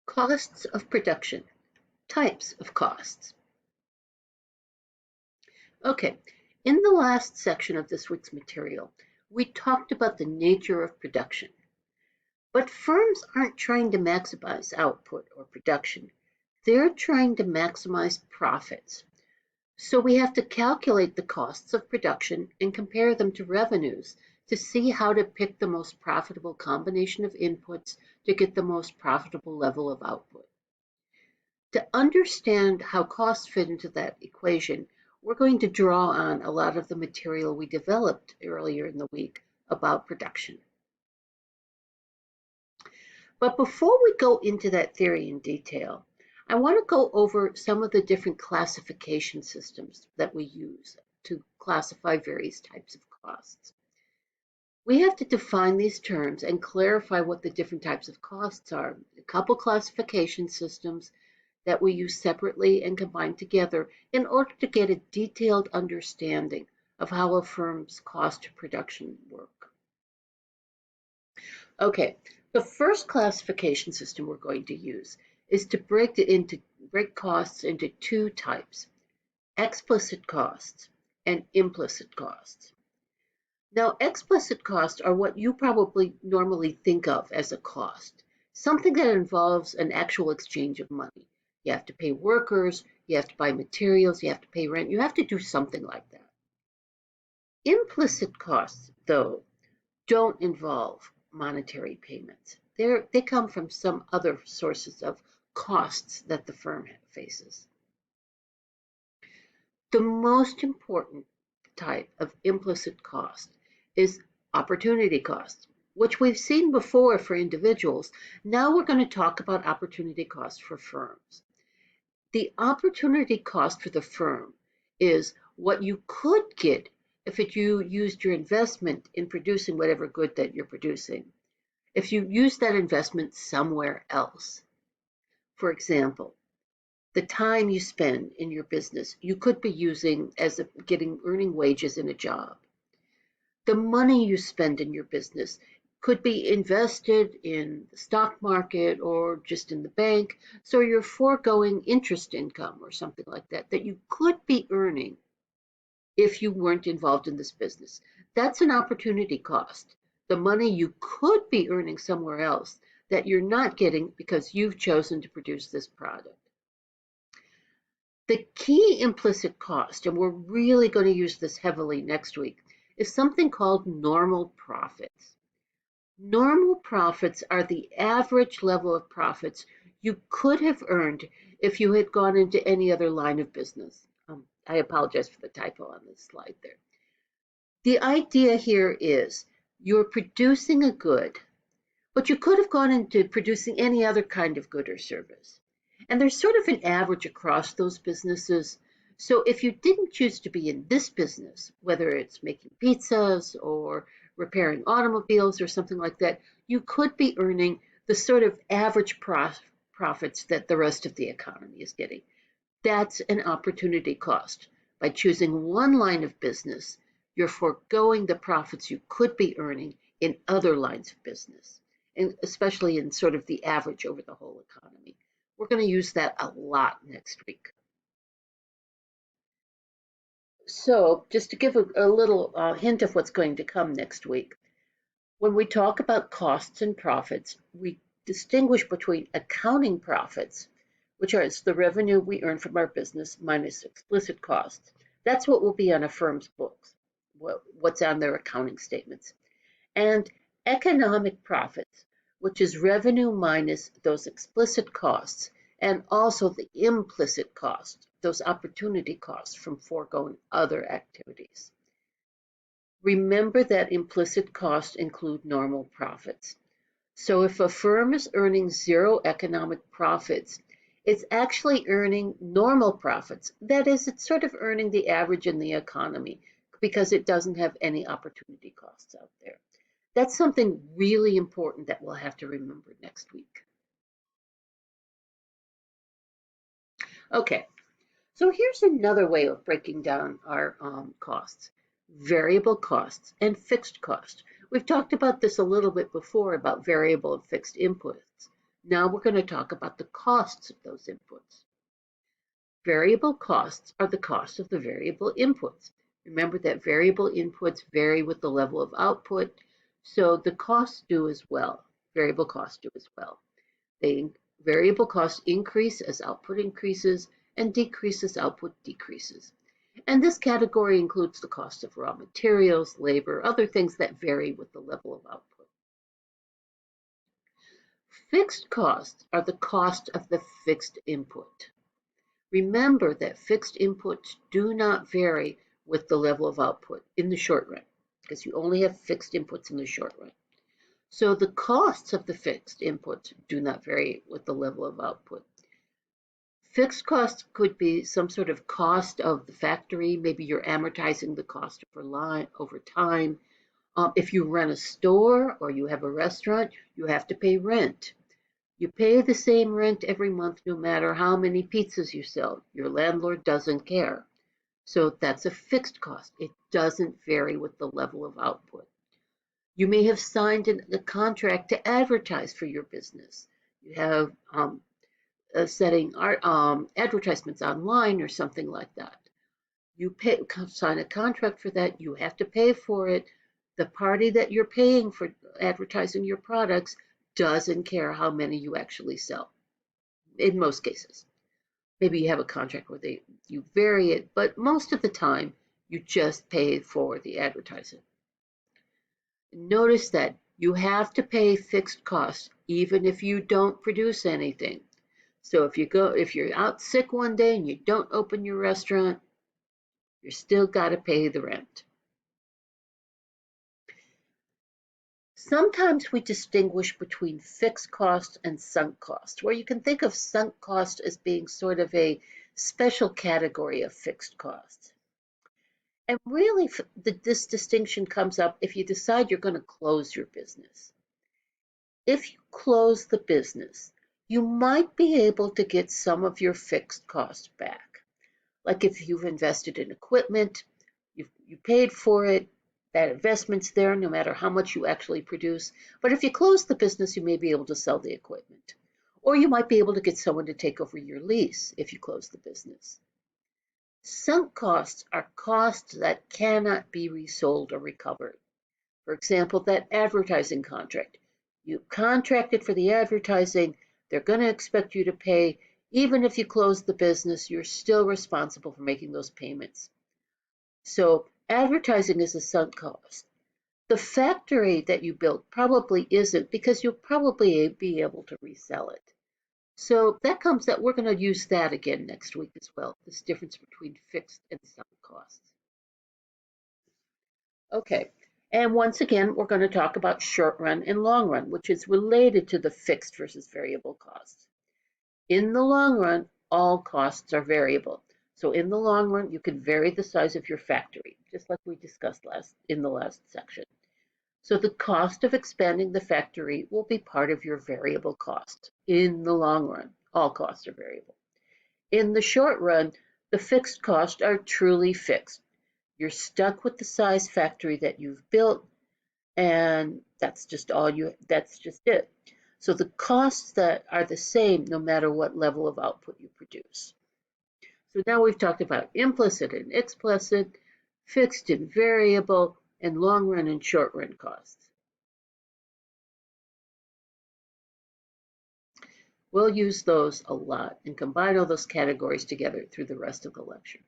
Costs of production, types of costs. Okay, in the last section of this week's material, we talked about the nature of production. But firms aren't trying to maximize output or production. They're trying to maximize profits. So we have to calculate the costs of production and compare them to revenues to see how to pick the most profitable combination of inputs to get the most profitable level of output. To understand how costs fit into that equation, we're going to draw on a lot of the material we developed earlier in the week about production. But before we go into that theory in detail, I want to go over some of the different classification systems that we use to classify various types of costs. We have to define these terms and clarify what the different types of costs are. A couple classification systems that we use separately and combined together in order to get a detailed understanding of how a firm's cost of production work. Okay, the first classification system we're going to use is to break costs into two types, explicit costs and implicit costs. Now, explicit costs are what you probably normally think of as a cost, something that involves an actual exchange of money. You have to pay workers, you have to buy materials, you have to pay rent, you have to do something like that. Implicit costs, though, don't involve monetary payments. They come from some other sources of costs that the firm faces. The most important type of implicit cost is opportunity cost, which we've seen before for individuals. Now we're going to talk about opportunity cost for firms. The opportunity cost for the firm is what you could get if you used your investment in producing whatever good that you're producing, if you use that investment somewhere else. For example, the time you spend in your business, you could be using as earning wages in a job. The money you spend in your business could be invested in the stock market or just in the bank, so you're foregoing interest income or something like that that you could be earning if you weren't involved in this business. That's an opportunity cost. The money you could be earning somewhere else that you're not getting because you've chosen to produce this product. The key implicit cost, and we're really going to use this heavily next week, is something called normal profits. Normal profits are the average level of profits you could have earned if you had gone into any other line of business. I apologize for the typo on this slide there. The idea here is you're producing a good, but you could have gone into producing any other kind of good or service. And there's sort of an average across those businesses. So if you didn't choose to be in this business, whether it's making pizzas or repairing automobiles or something like that, you could be earning the sort of average profits that the rest of the economy is getting. That's an opportunity cost. By choosing one line of business, you're foregoing the profits you could be earning in other lines of business, and especially in sort of the average over the whole economy. We're going to use that a lot next week. So just to give a little hint of what's going to come next week, when we talk about costs and profits, we distinguish between accounting profits, which is the revenue we earn from our business minus explicit costs. That's what will be on a firm's books, what's on their accounting statements. And economic profits, which is revenue minus those explicit costs, and also the implicit cost, those opportunity costs from foregoing other activities. Remember that implicit costs include normal profits. So if a firm is earning zero economic profits, it's actually earning normal profits. That is, it's sort of earning the average in the economy because it doesn't have any opportunity costs out there. That's something really important that we'll have to remember next week. Okay, so here's another way of breaking down our costs. Variable costs and fixed costs. We've talked about this a little bit before about variable and fixed inputs. Now we're going to talk about the costs of those inputs. Variable costs are the cost of the variable inputs. Remember that variable inputs vary with the level of output, so the costs do as well. Variable costs do as well. Variable costs increase as output increases and decrease as output decreases. And this category includes the cost of raw materials, labor, other things that vary with the level of output. Fixed costs are the cost of the fixed input. Remember that fixed inputs do not vary with the level of output in the short run, because you only have fixed inputs in the short run. So the costs of the fixed inputs do not vary with the level of output. Fixed costs could be some sort of cost of the factory. Maybe you're amortizing the cost over time. If you run a store or you have a restaurant, you have to pay rent. You pay the same rent every month no matter how many pizzas you sell. Your landlord doesn't care. So that's a fixed cost. It doesn't vary with the level of output. You may have signed a contract to advertise for your business. You have setting advertisements online or something like that. You sign a contract for that. You have to pay for it. The party that you're paying for advertising your products doesn't care how many you actually sell, in most cases. Maybe you have a contract where you vary it, but most of the time you just pay for the advertising. Notice that you have to pay fixed costs even if you don't produce anything. So if you're out sick one day and you don't open your restaurant, you still got to pay the rent. Sometimes we distinguish between fixed cost and sunk cost, where you can think of sunk cost as being sort of a special category of fixed costs. And really, this distinction comes up if you decide you're going to close your business. If you close the business, you might be able to get some of your fixed costs back. Like if you've invested in equipment, you paid for it, that investment's there no matter how much you actually produce. But if you close the business, you may be able to sell the equipment. Or you might be able to get someone to take over your lease if you close the business. Sunk costs are costs that cannot be resold or recovered. For example, that advertising contract. You contracted for the advertising, they're going to expect you to pay. Even if you close the business, you're still responsible for making those payments. So advertising is a sunk cost. The factory that you built probably isn't because you'll probably be able to resell it. So we're going to use that again next week as well, this difference between fixed and sunk costs. Okay, and once again, we're going to talk about short run and long run, which is related to the fixed versus variable costs. In the long run, all costs are variable. So in the long run, you can vary the size of your factory, just like we discussed in the last section. So the cost of expanding the factory will be part of your variable cost. In the long run, all costs are variable. In the short run, the fixed costs are truly fixed. You're stuck with the size factory that you've built, and that's just it. So the costs that are the same no matter what level of output you produce. So now we've talked about implicit and explicit, fixed and variable, and long run and short run costs. We'll use those a lot and combine all those categories together through the rest of the lecture.